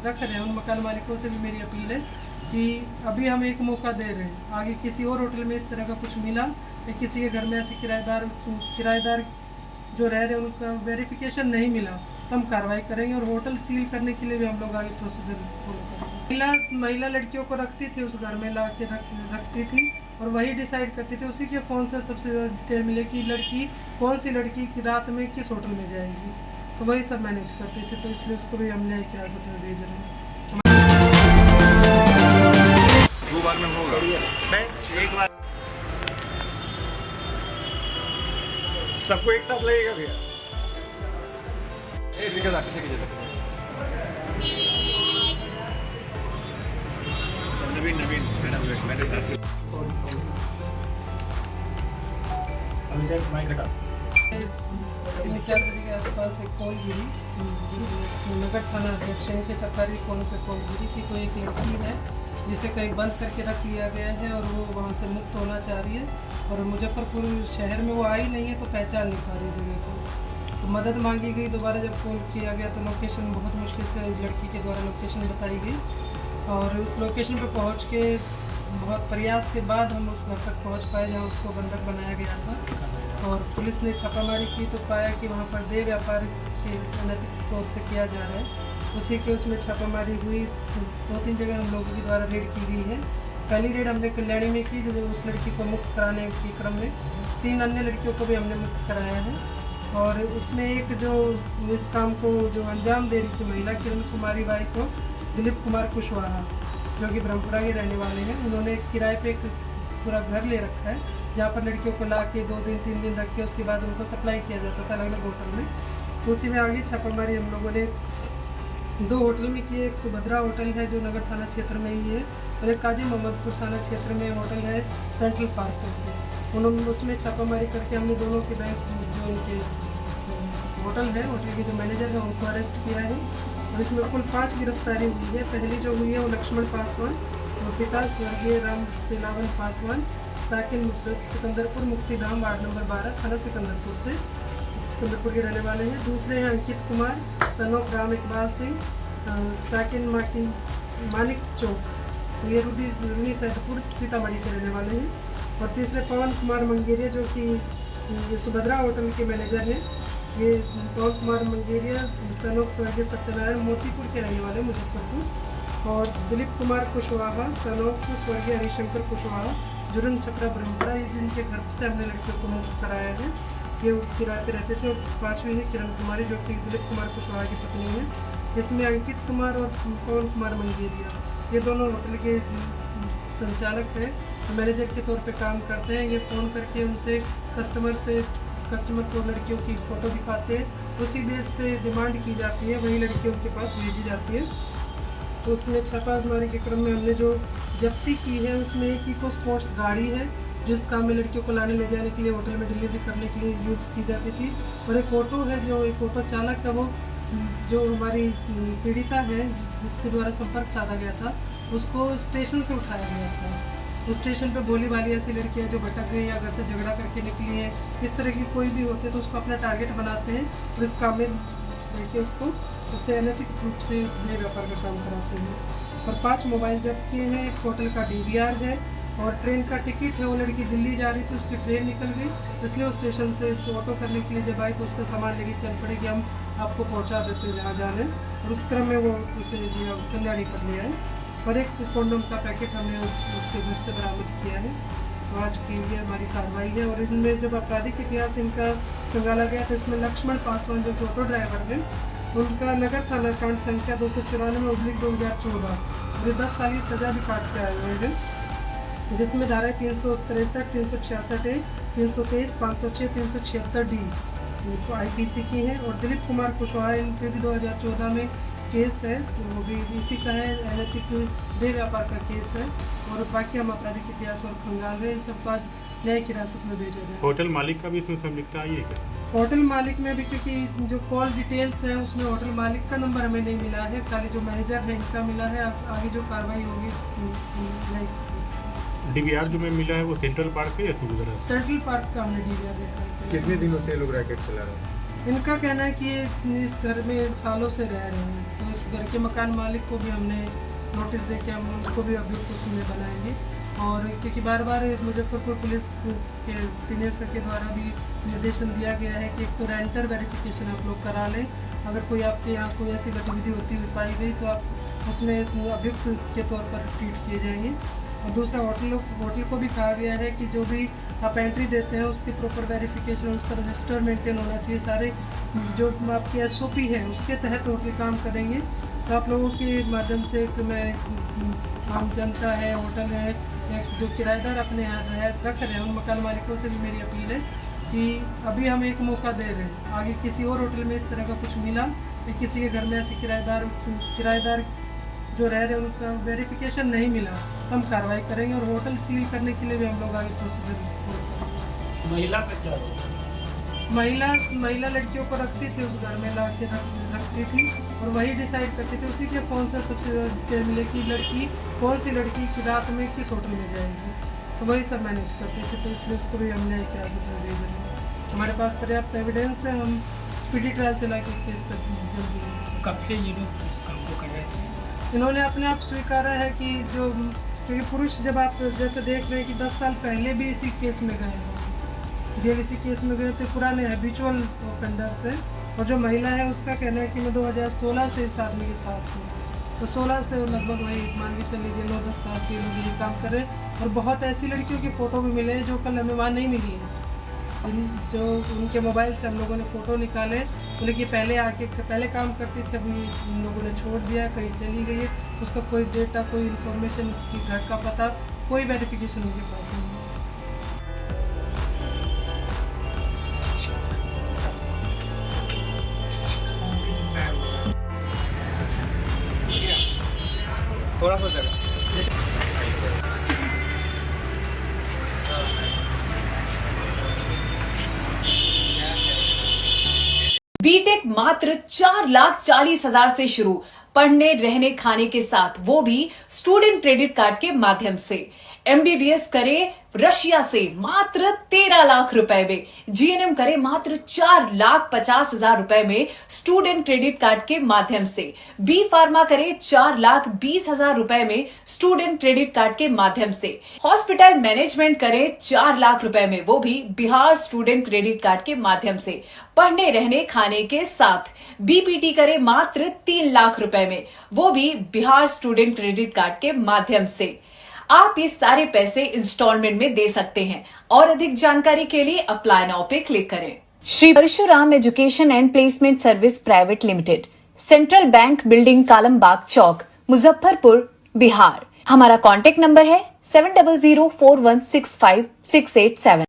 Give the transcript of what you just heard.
रख रहे हैं, उन मकान मालिकों से भी मेरी अपील है कि अभी हम एक मौका दे रहे हैं, आगे किसी और होटल में इस तरह का कुछ मिला या किसी के घर में ऐसे किराएदार जो रह रहे हैं उनका वेरिफिकेशन नहीं मिला तो हम कार्रवाई करेंगे और होटल सील करने के लिए भी हम लोग आगे प्रोसीजर फॉलो करेंगे। महिला लड़कियों को रखती थी, उस घर में ला के रखती थी और वही डिसाइड करती थी, उसी के फ़ोन से सबसे ज़्यादा डिटेल मिले कि लड़की कौन सी लड़की की रात में किस होटल में जाएगी, तो वही सब मैनेज करते थे। तो इसलिए उसको भी हम न्यायिक हिरासत में भेज रहे हैं। 2 बार में होगा नहीं, एक बार सबको एक साथ लगेगा भैया। नवीन तीन 4 बजे के आसपास एक कॉल गिरी, नगर थाना अध्यक्ष के सरकारी फ़ोन पे कॉल गिरी कि कोई एक लड़की है जिसे कहीं बंद करके रख लिया गया है और वो वहाँ से मुक्त होना चाह रही है और मुजफ्फरपुर शहर में वो आई नहीं है तो पहचान नहीं पा रही जगह को। तो मदद मांगी गई, दोबारा जब कॉल किया गया तो लोकेशन बहुत मुश्किल से लड़की के द्वारा लोकेशन बताई गई और उस लोकेशन पर पहुँच के बहुत प्रयास के बाद हम उस घर तक पहुँच पाए जहाँ उसको बंधक बनाया गया था और पुलिस ने छापामारी की तो पाया कि वहाँ पर देह व्यापार के अनैतिक तौर से किया जा रहा है। उसी के उसमें छापामारी हुई, 2-3 जगह हम लोगों के द्वारा रेड की गई है। पहली रेड हमने कल्याणी में की, जो उस लड़की को मुक्त कराने के क्रम में 3 अन्य लड़कियों को भी हमने मुक्त कराया है और उसमें एक जो इस काम को जो अंजाम दे रही थी महिला किरण कुमारी बाई को दिलीप कुमार कुशवाहा जो कि ब्रह्मपुरा के रहने वाले हैं, उन्होंने किराए पे एक पूरा घर ले रखा है जहाँ पर लड़कियों को ला के 2 दिन 3 दिन रख के उसके बाद उनको सप्लाई किया जाता था अलग अलग होटल में। तो उसी में आगे छापामारी हम लोगों ने 2 होटल में किए, एक सुभद्रा होटल है जो नगर थाना क्षेत्र में ही है और एक काजी मोहम्मदपुर थाना क्षेत्र में होटल है सेंट्रल पार्क करके। उन्होंने उसमें छापामारी करके हमने दोनों के बैंक जो उनके होटल है, होटल के जो मैनेजर हैं उनको अरेस्ट किया है और इसमें कुल 5 गिरफ्तारी हुई है। पहली जो हुई है वो लक्ष्मण पासवान और पिता स्वर्गीय राम सेलावन पासवान, साकिन सिकंदरपुर मुक्तिधाम वार्ड नंबर 12 थाना सिकंदरपुर के रहने वाले हैं। दूसरे हैं अंकित कुमार सन ऑफ राम इकबाल सिंह, साकिन मानिक चौक, ये रूनी सैदपुर सीतामढ़ी के रहने वाले हैं। और तीसरे पवन कुमार मंगेरिया जो कि सुभद्रा होटल के मैनेजर हैं, ये पवन कुमार मंगेरिया सन ऑफ स्वर्गीय सत्यनारायण मोतीपुर के रहने वाले मुजफ्फरपुर। और दिलीप कुमार कुशवाहा सन ऑफ स्वर्गीय हरिशंकर कुशवाहा जुर्म छपरा ब्रह्मपुरा, जिनके घर से हमने लड़कियों को मुक्त कराया है। ये किराए पे रहते थे। और 5वीं है किरण कुमारी जो कि दिलीप कुमार कुशवाहा की पत्नी है। इसमें अंकित कुमार और पवन कुमार मंगेरिया ये दोनों होटल के संचालक हैं, मैनेजर के तौर पे काम करते हैं। ये फ़ोन करके उनसे कस्टमर को लड़कियों की फ़ोटो दिखाते हैं, उसी बेस पे डिमांड की जाती है, वही लड़कियों के पास भेजी जाती है। तो उसमें छापामारी के क्रम में हमने जो जब्ती की है उसमें एक इको स्पोर्ट्स गाड़ी है जिस काम में लड़कियों को लाने ले जाने के लिए होटल में डिलीवरी करने के लिए यूज़ की जाती थी। और एक ऑटो है जो एक ऑटो चालक है, वो जो हमारी पीड़िता है जिसके द्वारा संपर्क साधा गया था उसको स्टेशन से उठाया गया था। उस स्टेशन पे भोली भाली ऐसी लड़कियाँ जो भटक गई या घर से झगड़ा करके निकली है, इस तरह की कोई भी होते तो उसको अपना टारगेट बनाते हैं और इस काम में लेके उसको उससे अनैतिक रूप से देह व्यापार का काम कराते हैं। और 5 मोबाइल जब्त किए हैं, एक होटल का DVR है और ट्रेन का टिकट है। वो लड़की दिल्ली जा रही थी, उसकी ट्रेन निकल गई, इसलिए उस स्टेशन से ऑटो करने के लिए जब आई तो उसका सामान लेके चल पड़े कि हम आपको पहुंचा देते हैं जहाँ जाने। और उस क्रम में वो उसे कल्याणी कर लिया है। और एक कॉन्डोम का पैकेट हमने उसके घर से बरामद किया है। तो आज की ये हमारी कार्रवाई है। और इनमें जब आपराधिक इतिहास इनका खंगाला गया तो इसमें लक्ष्मण पासवान जो कि ऑटो ड्राइवर है, उनका नगर थाना कांड संख्या 294/2014 और 10 साल की सजा भी काट के आए हुए हैं, जिसमें धारा 363, 366, 323, 506, 376D तो IPC की है। और दिलीप कुमार कुशवाहा इन पे भी 2014 में केस है, तो वो भी इसी का है, अनैतिक देह व्यापार का केस है। और बाकी हम आपराधिक इतिहास और खंगाल है, सबको आज न्यायिक हिरासत में भेजा जाए। होटल मालिक का भी इसमें संलिप्तता आई है क्या? होटल मालिक में भी क्योंकि जो कॉल डिटेल्स हैं उसमें होटल मालिक का नंबर हमें नहीं मिला है, खाली जो मैनेजर है इनका मिला है। आगे जो कार्रवाई होगी DVR जो में मिला है वो सेंट्रल पार्क है या सुभद्रा? सेंट्रल पार्क का हमने DVR देखा है। कितने दिनों से लोग रैकेट चला रहे हैं? इनका कहना है कि ये इस घर में सालों से रह रहे हैं, तो इस घर के मकान मालिक को भी हमने नोटिस दे के हम उनको भी अभियुक्त उसमें बनाएंगे। और क्योंकि बार बार मुजफ्फरपुर पुलिस के सीनियर सर के द्वारा भी निर्देशन दिया गया है कि एक तो रेंटर वेरिफिकेशन आप लोग करा लें, अगर कोई आपके यहाँ कोई ऐसी गतिविधि होती हुई पाई गई तो आप उसमें अभियुक्त के तौर पर ट्रीट किए जाएंगे। और दूसरा होटल को भी कहा गया है कि जो भी आप एंट्री देते हैं उसकी प्रॉपर वेरिफिकेशन, उसका रजिस्टर मेंटेन होना चाहिए, सारे जो आपकी SOP है उसके तहत होटल काम करेंगे। तो आप लोगों के माध्यम से मैं आम जनता है, होटल है, जो किराएदार अपने यहाँ रख रहे हैं उन मकान मालिकों से भी मेरी अपील है कि अभी हम एक मौका दे रहे हैं, आगे किसी और होटल में इस तरह का कुछ मिला या किसी के घर में ऐसे किराएदार जो रह रहे हैं उनका वेरिफिकेशन नहीं मिला तो हम कार्रवाई करेंगे और होटल सील करने के लिए भी हम लोग आगे प्रोसीजर। महिला पे क्या महिला लड़कियों को रखती थी, उस घर में ला के रखती थी और वही डिसाइड करती थी, उसी के फ़ोन से सबसे ज़्यादा मिले कि लड़की कौन सी लड़की की रात में किस होटल में जाएगी, तो वही सब मैनेज करते थे। तो इसलिए उसको भी हमने एक हिरासत में भेज दिया। हमारे पास पर्याप्त एविडेंस है, हम स्पीडी ट्रायल चला के केस कर जल्दी। कब से ये लोग इस काम को कर रहे थे? इन्होंने अपने आप स्वीकारा है कि जो क्योंकि पुरुष जब आप जैसे देख रहे हैं कि 10 साल पहले भी इसी केस में गए हैं, जेल इसी केस में गए तो पुराने हैबिचुअल ऑफेंडर्स हैं। और जो महिला है उसका कहना है कि मैं 2016 से इस आदमी के साथ हूँ, तो 16 से लगभग वही मान के चल लीजिए 9-10 साल के लोग ये काम कर रहे हैं। और बहुत ऐसी लड़कियों की फ़ोटो भी मिले हैं जो कल हमें वहाँ नहीं मिली है, जो उनके मोबाइल से हम लोगों ने फ़ोटो निकाले, बोले कि पहले काम करती थी, अभी उन लोगों ने छोड़ दिया, कहीं चली गई है, उसका कोई डेटा, कोई इन्फॉर्मेशन, घर का पता, कोई वेरिफिकेशन उनके पास नहीं है। थोड़ा सा जगह बीटेक मात्र 4,40,000 से शुरू, पढ़ने रहने खाने के साथ, वो भी स्टूडेंट क्रेडिट कार्ड के माध्यम से। MBBS करे रशिया से मात्र 13 लाख रुपए में, GNM करे मात्र 4,50,000 रुपए में स्टूडेंट क्रेडिट कार्ड के माध्यम से, B फार्मा करे 4,20,000 रुपए में स्टूडेंट क्रेडिट कार्ड के माध्यम से, हॉस्पिटल मैनेजमेंट करे 4 लाख रुपए में, वो भी बिहार स्टूडेंट क्रेडिट कार्ड के माध्यम से, पढ़ने रहने खाने के साथ। BPT करे मात्र 3 लाख रुपए में, वो भी बिहार स्टूडेंट क्रेडिट कार्ड के माध्यम से। आप ये सारे पैसे इंस्टॉलमेंट में दे सकते हैं और अधिक जानकारी के लिए अप्लाई नाउ पे क्लिक करें। Shri Parshuram education and placement service private limited, central bank building, Kalambag Chowk, Muzaffarpur, Bihar. हमारा कॉन्टेक्ट नंबर है 7004165687।